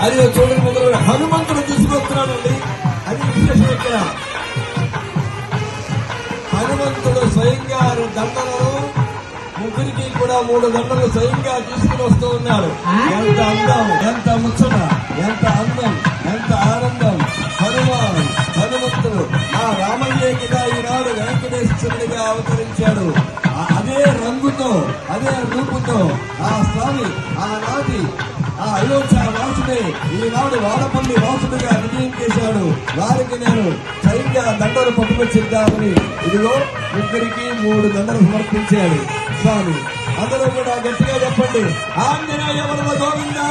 అది చూడండి, మొదలు హనుమంతుడు తీసుకొస్తున్నాడండి. అది విశేషం ఇక్కడ. హనుమంతుడు స్వయంగా దండలను ముగ్గురికి కూడా 3 దండలు స్వయంగా తీసుకుని వస్తూ ఉన్నారు. ఎంత అందం, ఎంత ముచ్చట, ఎంత అందం, ఎంత ఆనందం. హనుమంతుడు ఆ రామయ్య కదా ఈనాడు వెంకటేశ్వరుడిగా అవతరించాడు. అదే రంగుతో, అదే రూపుతో ఆ స్వామి ఆనాటి ఆ అయోధ్య వాసుడే ఈనాడు వాడపల్లి వాసుడిగా విజయం చేశాడు. వారికి నేను స్వయంగా దండలు పట్టుకొచ్చిద్దామని ఇదిగో ముగ్గురికి 3 దండలు సమర్పించాడు స్వామి. అందరూ కూడా గట్టిగా చెప్పండి, ఆంజనేయ వరద గోవిందా.